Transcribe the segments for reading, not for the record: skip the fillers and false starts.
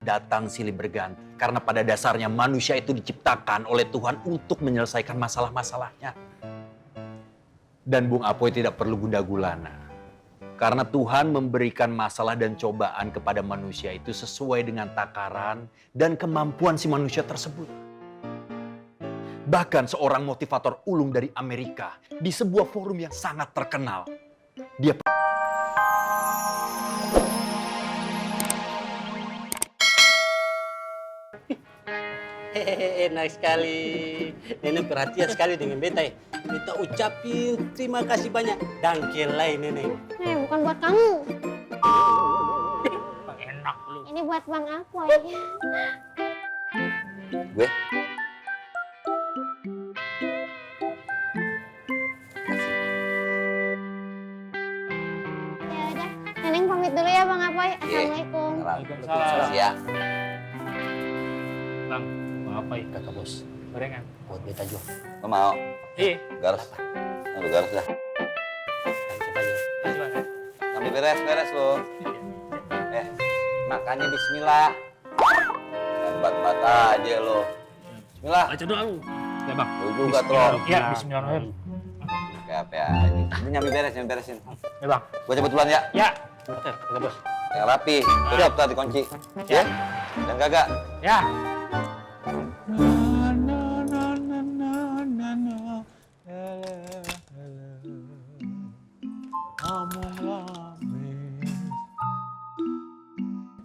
datang silih berganti. Karena pada dasarnya manusia itu diciptakan oleh Tuhan untuk menyelesaikan masalah-masalahnya. Dan Bung Apoy tidak perlu gundah gulana. Karena Tuhan memberikan masalah dan cobaan kepada manusia itu sesuai dengan takaran dan kemampuan si manusia tersebut. Bahkan seorang motivator ulung dari Amerika di sebuah forum yang sangat terkenal, dia Enak sekali. Nenek perhatian sekali dengan beta. Beta ucapin terima kasih banyak. Dangkelai nenek. Bukan buat kamu. Bang enak lu. Ini buat Bang Apoy. Gue? Ya udah, Neneng pamit dulu ya Bang Apoy. Assalamualaikum. Waalaikumsalam. Ya. Bang apa ya kakak bos? Gorengan. Buat beta juga. Lo mau? Iya. Garas. Lu garas dah. Sampai beres lo. Makannya bismillah. Bat-bat aja lo. Bismillah. Baca doa lu. Ya bang. Lu juga Tron. Ya bismillahirrahmanirrahim. Kayak apa aja. Ini nyambi beresin. Ya bang. Gua cabut duluan ya. Ya. Oke kakak bos. Yang rapi. Tutup tadi kunci. Ya. Dan kagak. Ya.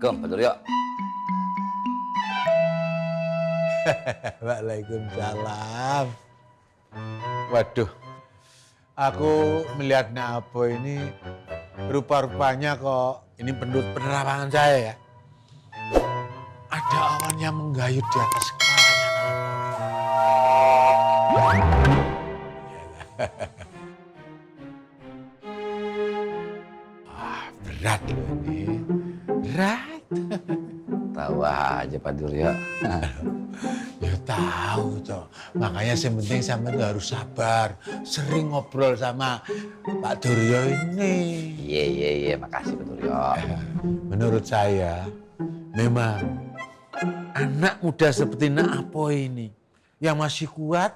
Assalamualaikum, Pak Duryo. Waalaikumsalam. Waduh, aku melihat Nak Apoy ini rupa-rupanya kok ini penerawangan saya ya. Ada awan yang menggayut di atas kepalanya Nak Apoy. Berat loh ini, berat. Tahu aja Pak Duryo. Ya tahu toh, makanya yang penting sama itu harus sabar, sering ngobrol sama Pak Duryo ini. Iya, makasih Pak Duryo. Menurut saya, memang anak muda seperti Nak Apoy ini, yang masih kuat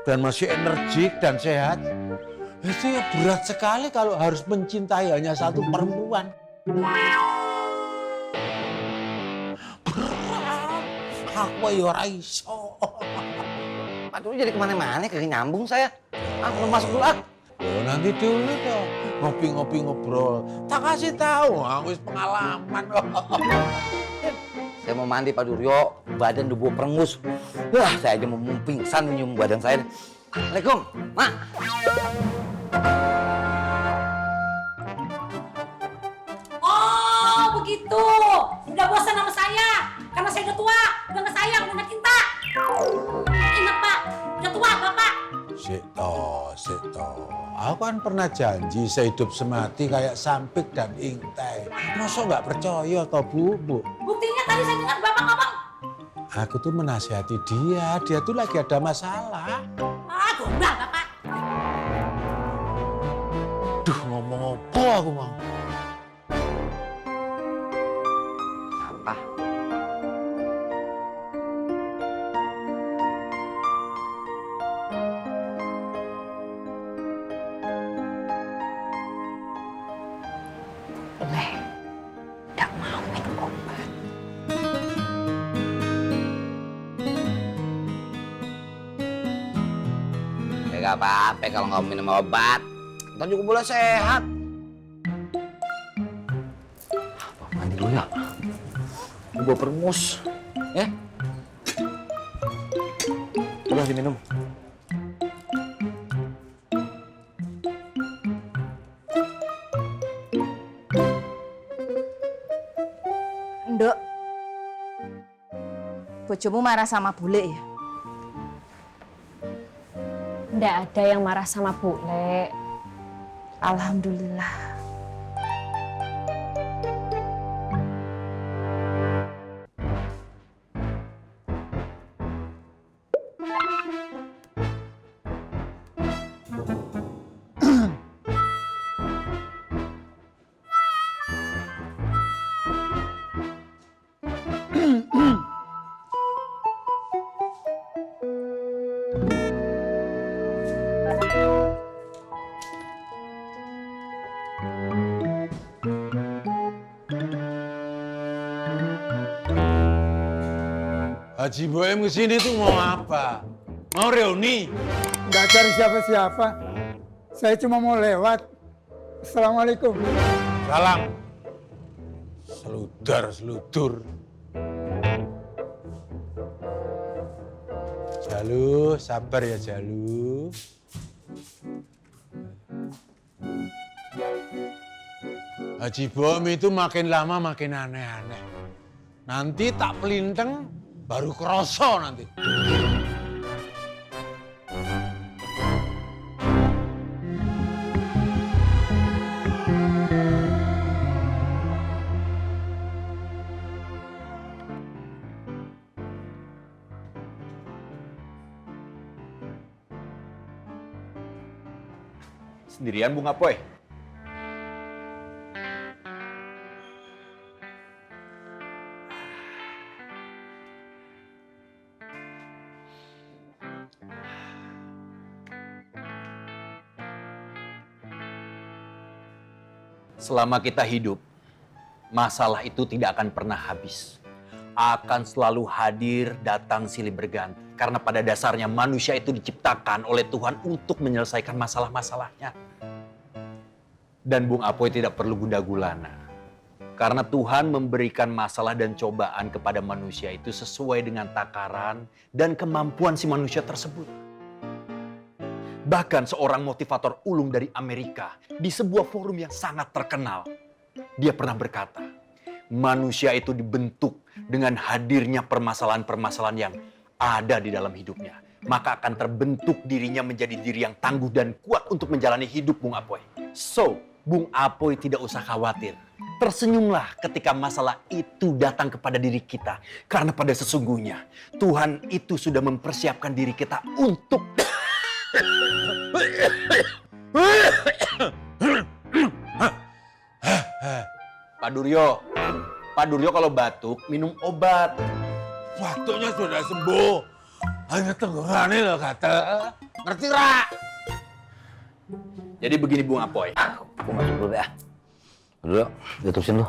dan masih energik dan sehat, itu ya berat sekali kalau harus mencintai hanya satu perempuan. Aku ya ora iso. Pak Duryo jadi kemana-mana, kagak nyambung saya. Belum masuk dulu ah. Loh, nanti dulu toh, ngopi-ngopi ngobrol. Tak kasih tahu, aku wis pengalaman. Saya mau mandi Pak Duryo, badan udah bau perengus. Wah, saya aja mau pingsan nyium badan saya. Assalamualaikum, Mak. Oh, begitu. Udah bosan sama saya. Karena saya udah tua, udah nggak sayang, udah nggak cinta. Ingat Pak, udah tua Bapak. Sik toh. Aku kan pernah janji sehidup semati kayak Sampik dan Ingtai. Masa nggak percaya toh Bu? Buktinya tadi saya dengar Bapak ngomong. Aku tuh menasihati dia tuh lagi ada masalah. Ah, gombal Bapak. Duh, ngomong apa aku mau? Apa? Nggak mau minum obat. Ya gak apa-apa kalau nggak minum obat. Ntar juga boleh sehat. Apa, mandi dulu ya? Gue perengus. Ya? Udah diminum. Nduk, bojomu marah sama bule ya? Nggak ada yang marah sama Bule. Alhamdulillah. Haji Boem kesini tuh mau apa? Mau reuni? Nggak cari siapa-siapa. Saya cuma mau lewat. Assalamualaikum. Salam. Seludar-seludur. Jalu, sabar ya Jalu. Haji Boem itu makin lama makin aneh-aneh. Nanti tak pelinteng, baru kerosok nanti. Sendirian Bung Apoy? Selama kita hidup, masalah itu tidak akan pernah habis. Akan selalu hadir, datang silih berganti. Karena pada dasarnya manusia itu diciptakan oleh Tuhan untuk menyelesaikan masalah-masalahnya. Dan Bung Apoy tidak perlu gundah gulana. Karena Tuhan memberikan masalah dan cobaan kepada manusia itu sesuai dengan takaran dan kemampuan si manusia tersebut. Bahkan seorang motivator ulung dari Amerika di sebuah forum yang sangat terkenal, dia pernah berkata, manusia itu dibentuk dengan hadirnya permasalahan-permasalahan yang ada di dalam hidupnya. Maka akan terbentuk dirinya menjadi diri yang tangguh dan kuat untuk menjalani hidup, Bung Apoy. So, Bung Apoy tidak usah khawatir. Tersenyumlah ketika masalah itu datang kepada diri kita. Karena pada sesungguhnya Tuhan itu sudah mempersiapkan diri kita untuk Pak Duryo kalau batuk minum obat. Batuknya sudah sembuh. Hanya tenggorokannya loh kata. Ngerti Ra? Jadi begini Bung Apoy. Aku masuk dulu ya. Dulu, gue terusin lu.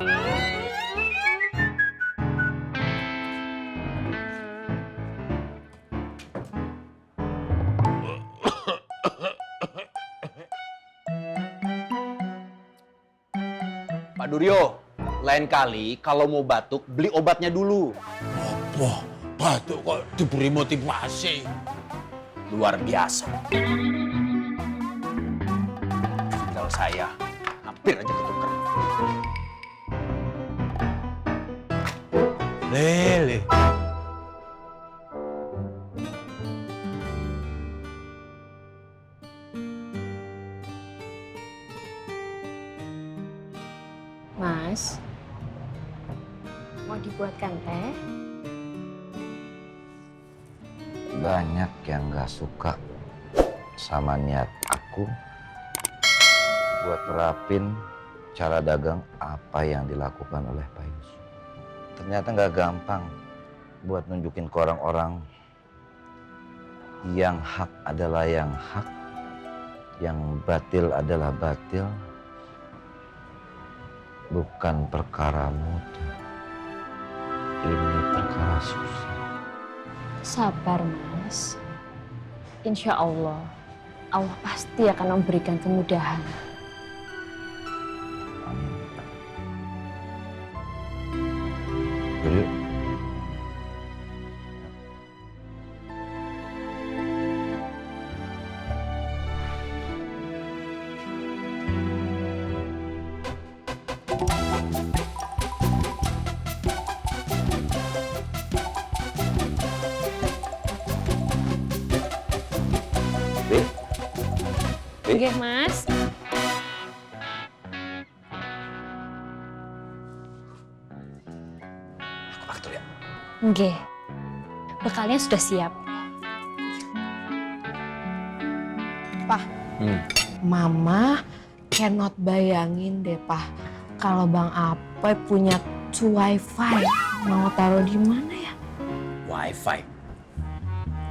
Pak Duryo, lain kali kalau mau batuk beli obatnya dulu. Wah, batuk kok diberi motivasi. Luar biasa. Kalau saya hampir aja ketukar. Lele. Mas, mau dibuatkan teh? Banyak yang gak suka sama niat aku buat terapin cara dagang apa yang dilakukan oleh Pak Yusuf. Ternyata gak gampang buat nunjukin ke orang-orang yang hak adalah yang hak, yang batil adalah batil. Bukan perkara mudah. Ini perkara susah. Sabar, Mas. Insya Allah, Allah pasti akan memberikan kemudahan. Amin. Yuk. Oke, Mas. Aku aktor ya. Oke. Bekalnya sudah siap. Pah, Mama cannot bayangin deh, Pah. Kalau Bang Apoy punya wifi, mau taruh di mana ya? Wifi.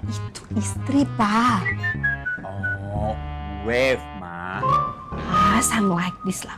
Itu istri, Pah. Oh, wave, Ma. Some like this lah.